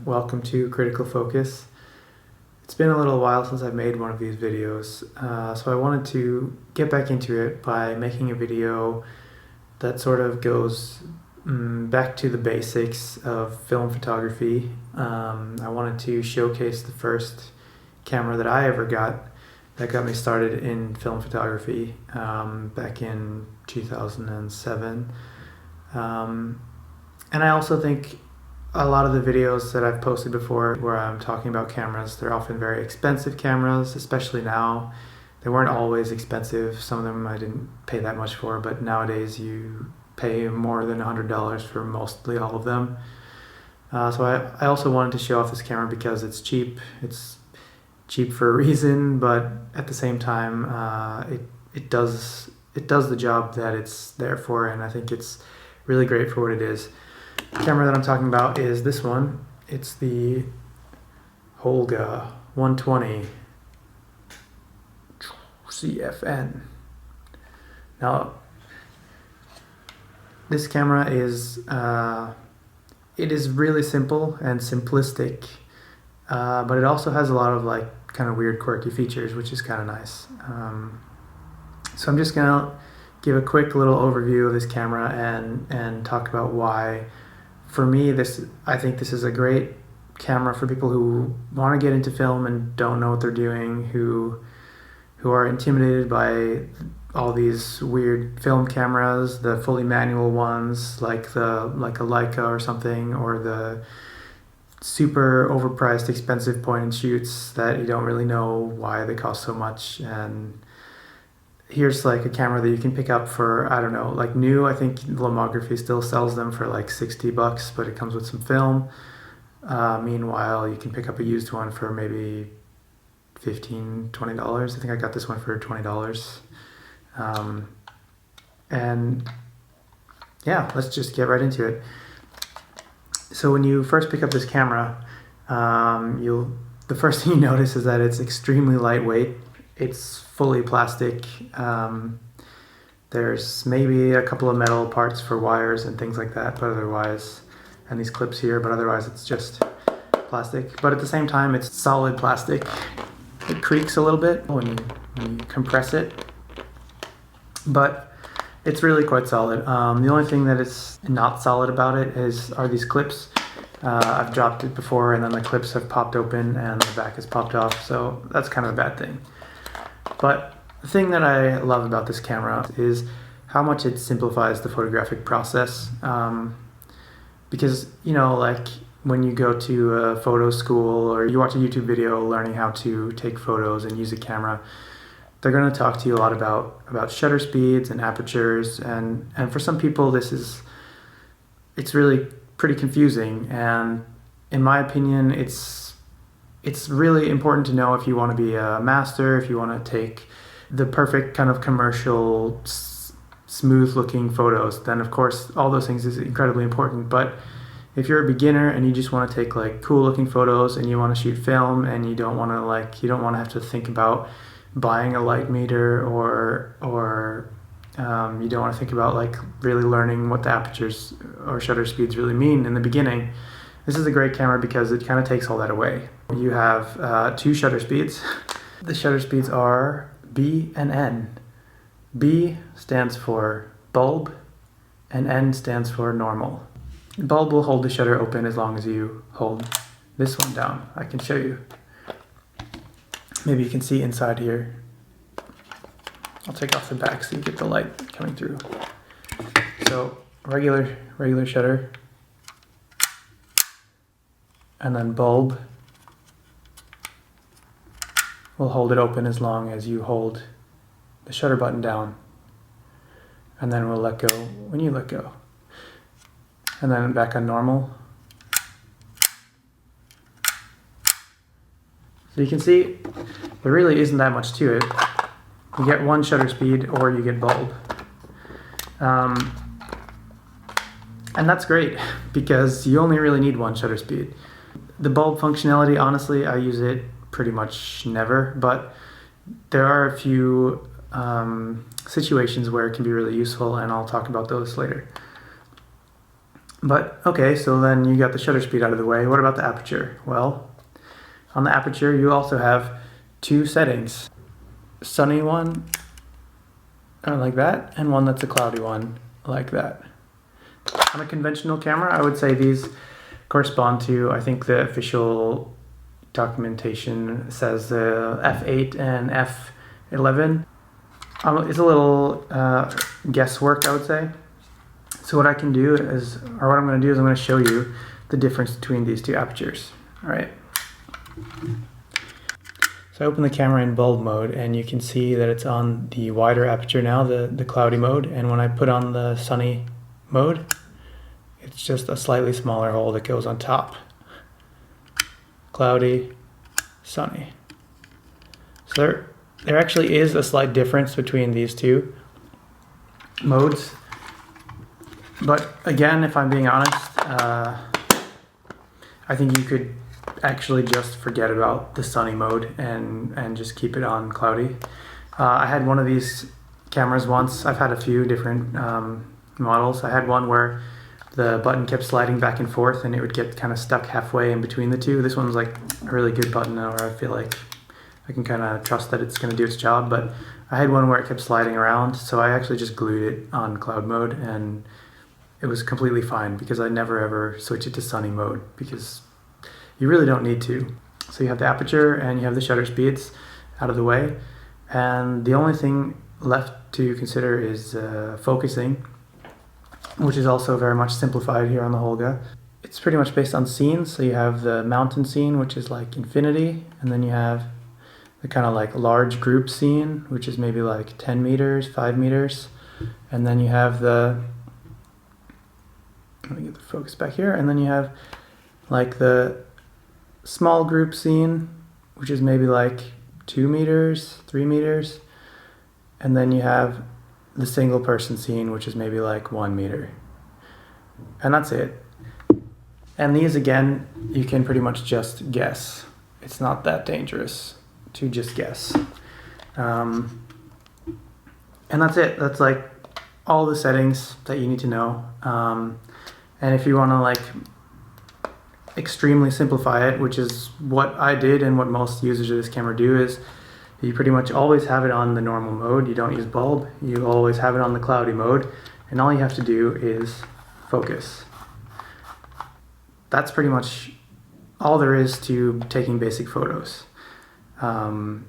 welcome to Critical Focus. It's been a little while since I've made one of these videos, so I wanted to get back into it by making a video that sort of goes back to the basics of film photography. I wanted to showcase the first camera that I ever got that got me started in film photography back in 2007. And I also think a lot of the videos that I've posted before where I'm talking about cameras, they're often very expensive cameras, especially now. They weren't always expensive. Some of them I didn't pay that much for, but nowadays you pay more than $100 for mostly all of them. So I also wanted to show off this camera because it's cheap. It's cheap for a reason, but at the same time, it does the job that it's there for, and I think it's really great for what it is. The camera that I'm talking about is this one. It's the Holga 120 CFN. Now, this camera is it is really simple and simplistic, but it also has a lot of like kind of weird, quirky features, which is kind of nice. So I'm just gonna give a quick little overview of this camera and talk about why, for me, I think this is a great camera for people who want to get into film and don't know what they're doing, who are intimidated by all these weird film cameras, the fully manual ones like a Leica or something, or the super overpriced expensive point and shoots that you don't really know why they cost so much. And here's like a camera that you can pick up for, I don't know, like new. I think Lomography still sells them for like $60, but it comes with some film. Meanwhile, you can pick up a used one for maybe $15, $20. I think I got this one for $20. And yeah, let's just get right into it. So when you first pick up this camera, the first thing you notice is that it's extremely lightweight. It's fully plastic. There's maybe a couple of metal parts for wires and things like that, but otherwise, and these clips here, but otherwise it's just plastic. But at the same time, it's solid plastic. It creaks a little bit when you compress it, but it's really quite solid. The only thing that is not solid about it are these clips. I've dropped it before and then the clips have popped open and the back has popped off, so that's kind of a bad thing. But the thing that I love about this camera is how much it simplifies the photographic process. Because, you know, like when you go to a photo school or you watch a YouTube video learning how to take photos and use a camera, they're going to talk to you a lot about shutter speeds and apertures, and for some people it's really pretty confusing, and in my opinion it's really important to know if you want to be a master, if you want to take the perfect kind of commercial smooth looking photos, then of course all those things is incredibly important. But if you're a beginner and you just want to take like cool looking photos and you want to shoot film and you don't want to have to think about buying a light meter or you don't want to think about like really learning what the apertures or shutter speeds really mean in the beginning, this is a great camera because it kind of takes all that away. You have two shutter speeds. The shutter speeds are B and N. B stands for bulb and N stands for normal. The bulb will hold the shutter open as long as you hold this one down. I can show you. Maybe you can see inside here. I'll take off the back so you get the light coming through. So regular shutter, and then bulb will hold it open as long as you hold the shutter button down, and then we'll let go when you let go. And then back on normal. So you can see there really isn't that much to it. You get one shutter speed or you get bulb. And that's great because you only really need one shutter speed. The bulb functionality, honestly, I use it pretty much never, but there are a few situations where it can be really useful, and I'll talk about those later. But okay, so then you got the shutter speed out of the way. What about the aperture? Well, on the aperture you also have two settings. Sunny one, like that, and one that's a cloudy one, like that. On a conventional camera, I would say these correspond to, I think the official documentation says f8 and f11. It's a little guesswork, I would say. So what I can do is, or what I'm going to do is I'm going to show you the difference between these two apertures. All right. So I open the camera in bulb mode and you can see that it's on the wider aperture now, the cloudy mode. And when I put on the sunny mode, it's just a slightly smaller hole that goes on top. Cloudy, sunny. So there actually is a slight difference between these two modes. But again, if I'm being honest, I think you could actually just forget about the sunny mode and just keep it on cloudy. I had one of these cameras once. I've had a few different models. I had one where the button kept sliding back and forth and it would get kind of stuck halfway in between the two. This one's like a really good button where I feel like I can kind of trust that it's going to do its job. But I had one where it kept sliding around, so I actually just glued it on cloud mode and it was completely fine because I never ever switch it to sunny mode because you really don't need to. So you have the aperture and you have the shutter speeds out of the way, and the only thing left to consider is focusing, which is also very much simplified here on the Holga. It's pretty much based on scenes. So you have the mountain scene, which is like infinity, and then you have the kind of like large group scene, which is maybe like 10 meters, 5 meters, and then you have the, let me get the focus back here, and then you have like the small group scene, which is maybe like 2 meters, 3 meters, and then you have the single person scene, which is maybe like 1 meter, and that's it. And these, again, you can pretty much just guess. It's not that dangerous to just guess. And that's it. That's like all the settings that you need to know. And if you want to like extremely simplify it, which is what I did and what most users of this camera do, is you pretty much always have it on the normal mode. You don't use bulb. You always have it on the cloudy mode, and all you have to do is focus. That's pretty much all there is to taking basic photos. And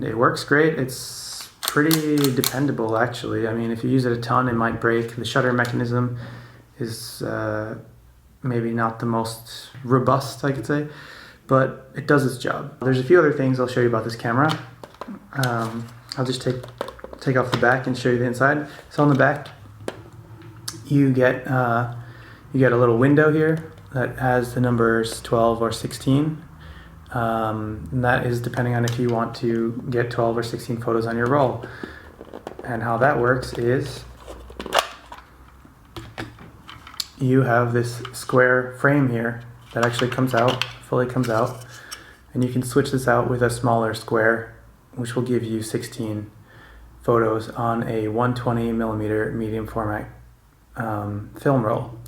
it works great. It's pretty dependable, actually. I mean, if you use it a ton, it might break. The shutter mechanism is maybe not the most robust, I could say, but it does its job. There's a few other things I'll show you about this camera. I'll just take off the back and show you the inside. So on the back, you get a little window here that has the numbers 12 or 16. And that is depending on if you want to get 12 or 16 photos on your roll. And how that works is you have this square frame here that actually fully comes out, and you can switch this out with a smaller square, which will give you 16 photos on a 120mm medium format film roll.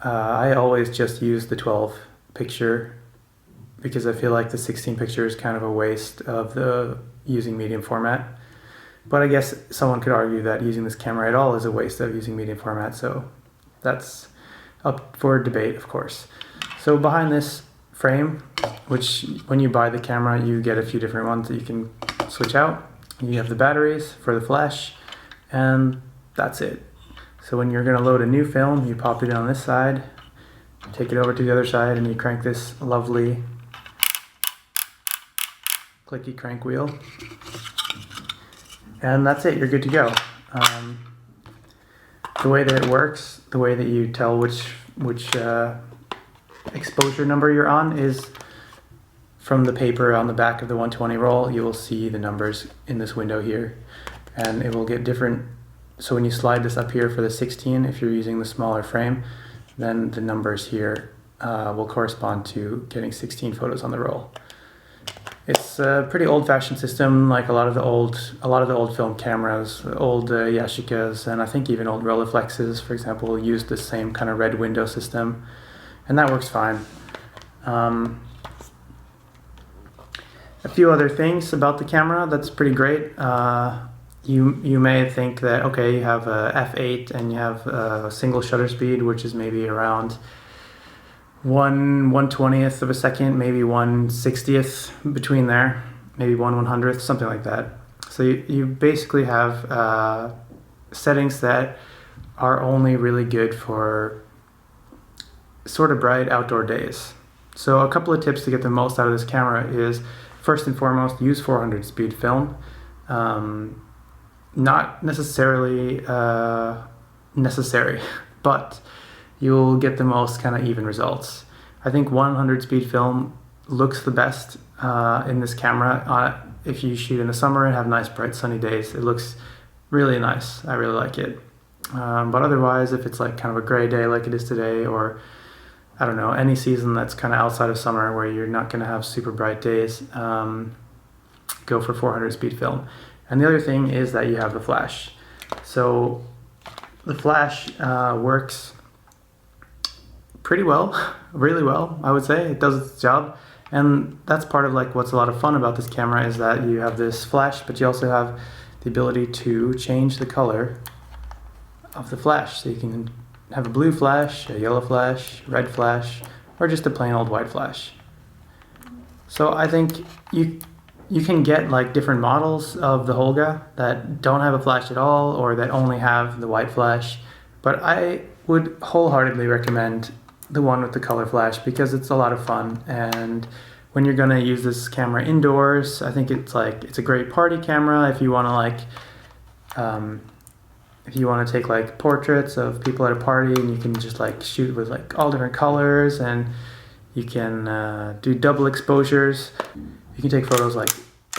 I always just use the 12 picture because I feel like the 16 picture is kind of a waste of using medium format. But I guess someone could argue that using this camera at all is a waste of using medium format, so that's up for debate, of course. So behind this frame, which when you buy the camera, you get a few different ones that you can switch out. You have the batteries for the flash, and that's it. So when you're going to load a new film, you pop it on this side, take it over to the other side, and you crank this lovely clicky crank wheel. And that's it, you're good to go. The way that it works, the way that you tell which exposure number you're on is from the paper on the back of the 120 roll. You will see the numbers in this window here, and it will get different. So when you slide this up here for the 16, if you're using the smaller frame, then the numbers here will correspond to getting 16 photos on the roll. It's a pretty old-fashioned system, like a lot of the old film cameras, old Yashicas, and I think even old Rolleiflexes, for example, use the same kind of red window system, and that works fine. A few other things about the camera that's pretty great. You may think that, okay, you have a f8 and you have a single shutter speed, which is maybe around 1/20th of a second, maybe 1/60th, between there, maybe 1/100th, something like that. So you basically have settings that are only really good for sort of bright outdoor days. So a couple of tips to get the most out of this camera is, first and foremost, use 400 speed film. Not necessarily necessary, but you'll get the most kind of even results. I think 100 speed film looks the best in this camera. If you shoot in the summer and have nice bright sunny days, it looks really nice. I really like it. But otherwise, if it's like kind of a gray day like it is today, or I don't know, any season that's kind of outside of summer where you're not going to have super bright days, go for 400 speed film. And the other thing is that you have the flash. So the flash works pretty well, really well, I would say. It does its job. And that's part of like what's a lot of fun about this camera, is that you have this flash, but you also have the ability to change the color of the flash. So you can have a blue flash, a yellow flash, red flash, or just a plain old white flash. So I think you can get like different models of the Holga that don't have a flash at all, or that only have the white flash. But I would wholeheartedly recommend the one with the color flash, because it's a lot of fun. And when you're gonna use this camera indoors, I think it's a great party camera if you want to take like portraits of people at a party, and you can just like shoot with like all different colors, and you can do double exposures. You can take photos like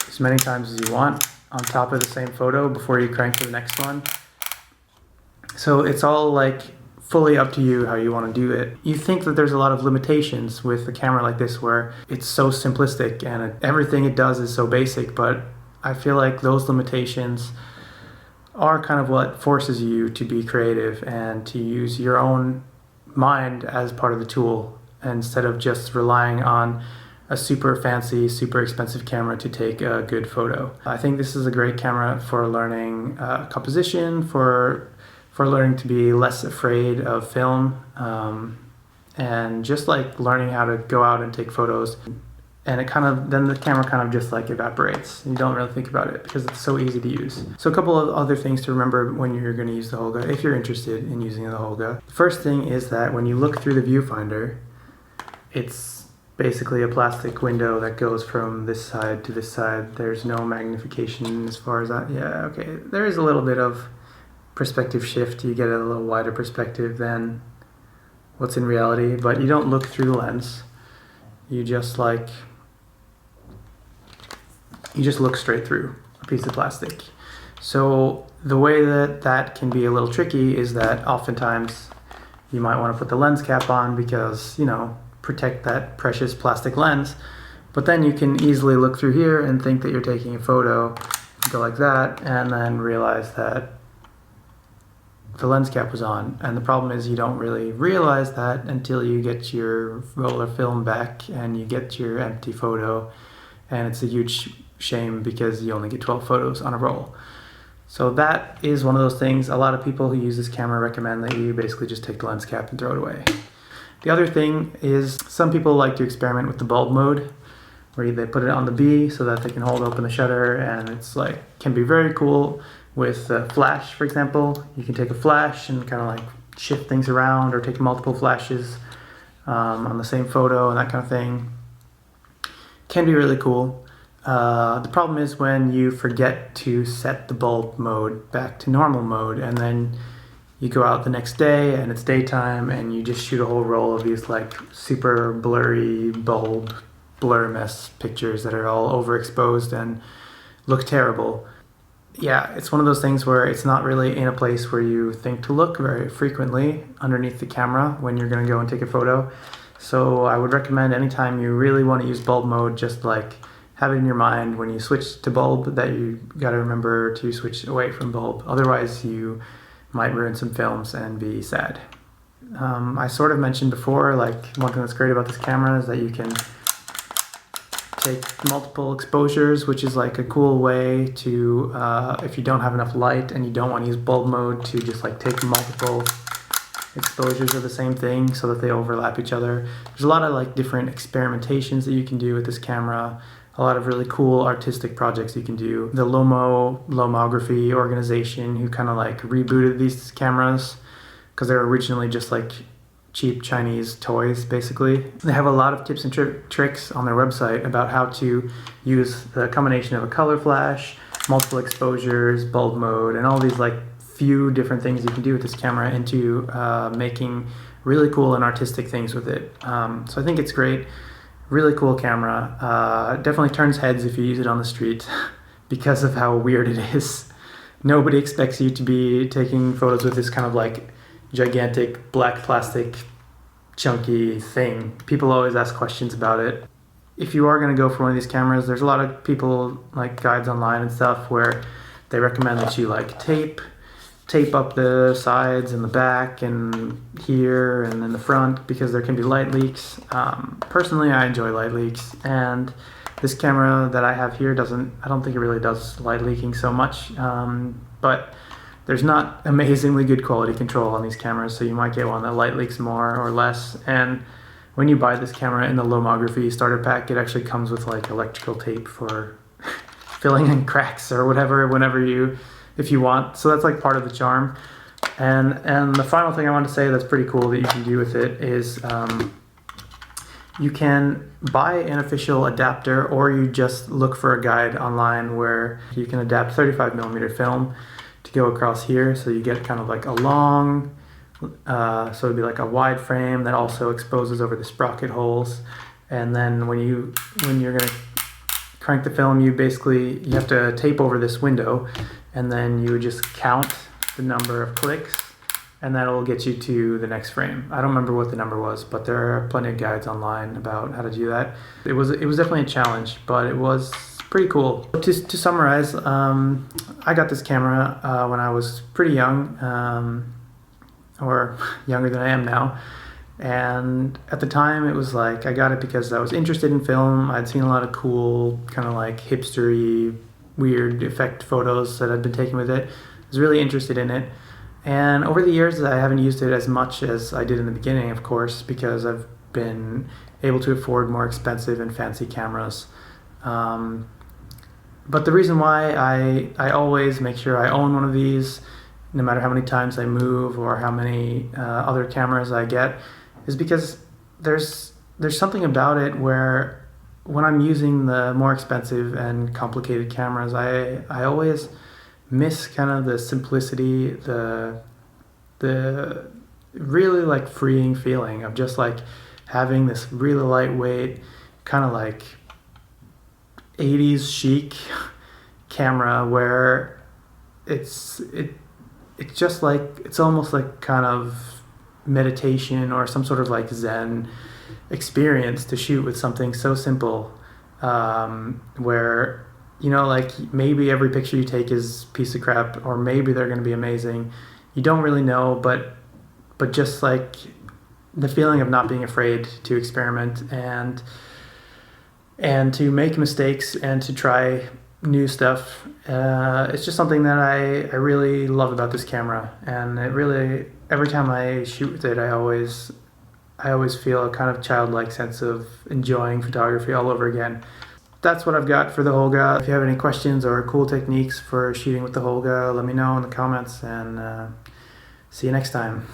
as many times as you want on top of the same photo before you crank to the next one. So it's all like fully up to you how you want to do it. You think that there's a lot of limitations with a camera like this, where it's so simplistic and everything it does is so basic, but I feel like those limitations are kind of what forces you to be creative and to use your own mind as part of the tool, instead of just relying on a super fancy, super expensive camera to take a good photo. I think this is a great camera for learning composition, for learning to be less afraid of film, and just like learning how to go out and take photos. And then the camera kind of just like evaporates. You don't really think about it because it's so easy to use. So a couple of other things to remember when you're going to use the Holga, if you're interested in using the Holga. The first thing is that when you look through the viewfinder, it's basically a plastic window that goes from this side to this side. There's no magnification as far as that. Yeah, okay. There is a little bit of perspective shift. You get a little wider perspective than what's in reality, but you don't look through the lens. You just look straight through a piece of plastic. So the way that can be a little tricky is that oftentimes you might want to put the lens cap on because, protect that precious plastic lens. But then you can easily look through here and think that you're taking a photo, go like that, and then realize that the lens cap was on. And the problem is you don't really realize that until you get your roll of film back and you get your empty photo, and it's a huge shame because you only get 12 photos on a roll. So that is one of those things. A lot of people who use this camera recommend that you basically just take the lens cap and throw it away. The other thing is, some people like to experiment with the bulb mode, where they put it on the B so that they can hold open the shutter, and it's can be very cool with flash, for example. You can take a flash and kind of shift things around, or take multiple flashes on the same photo and that kind of thing. Can be really cool. The problem is when you forget to set the bulb mode back to normal mode, and then you go out the next day and it's daytime and you just shoot a whole roll of these super blurry bulb blur mess pictures that are all overexposed and look terrible. Yeah, it's one of those things where it's not really in a place where you think to look very frequently underneath the camera when you're going to go and take a photo. So I would recommend anytime you really want to use bulb mode, just have it in your mind when you switch to bulb that you got to remember to switch away from bulb. Otherwise, you might ruin some films and be sad. I sort of mentioned before, like, one thing that's great about this camera is that you can take multiple exposures, which is like a cool way to, if you don't have enough light and you don't want to use bulb mode, to just like take multiple exposures of the same thing so that they overlap each other. There's a lot of like different experimentations that you can do with this camera, a lot of really cool artistic projects you can do. The Lomography organization, who kind of like rebooted these cameras because they were originally just like cheap Chinese toys, basically. They have a lot of tips and tricks on their website about how to use the combination of a color flash, multiple exposures, bulb mode, and all these like few different things you can do with this camera into making really cool and artistic things with it. So I think it's great. Really cool camera. Definitely turns heads if you use it on the street because of how weird it is. Nobody expects you to be taking photos with this kind of like gigantic black plastic chunky thing. People always ask questions about it. If you are going to go for one of these cameras, there's a lot of people, like guides online and stuff, where they recommend that you like tape up the sides and the back and here and in the front because there can be light leaks. Personally, I enjoy light leaks, and this camera that I have here I don't think it really does light leaking so much, but there's not amazingly good quality control on these cameras, so you might get one that light leaks more or less. And when you buy this camera in the Lomography starter pack, it actually comes with like electrical tape for filling in cracks or whatever if you want. So that's like part of the charm. And the final thing I want to say that's pretty cool that you can do with it is you can buy an official adapter, or you just look for a guide online where you can adapt 35mm film to go across here, so you get kind of like a long, so it'd be like a wide frame that also exposes over the sprocket holes. And then when you're gonna crank the film, you have to tape over this window, and then you would just count the number of clicks, and that'll get you to the next frame. I don't remember what the number was, but there are plenty of guides online about how to do that. It was definitely a challenge, but it was pretty cool. To summarize, I got this camera when I was pretty young, or younger than I am now. And at the time, it was like I got it because I was interested in film. I'd seen a lot of cool, kind of like hipstery, weird effect photos that I'd been taking with it. I was really interested in it. And over the years, I haven't used it as much as I did in the beginning, of course, because I've been able to afford more expensive and fancy cameras. But the reason why I always make sure I own one of these, no matter how many times I move or how many other cameras I get, is because there's something about it where when I'm using the more expensive and complicated cameras, I always miss kind of the simplicity, the really like freeing feeling of just like having this really lightweight, kind of like 80s chic camera where it's just like, it's almost like kind of meditation or some sort of like Zen experience to shoot with something so simple, where, you know, like maybe every picture you take is a piece of crap, or maybe they're going to be amazing. You don't really know, but just like the feeling of not being afraid to experiment and to make mistakes and to try new stuff. It's just something that I really love about this camera, and it really, every time I shoot with it, I always feel a kind of childlike sense of enjoying photography all over again. That's what I've got for the Holga. If you have any questions or cool techniques for shooting with the Holga, let me know in the comments, and see you next time.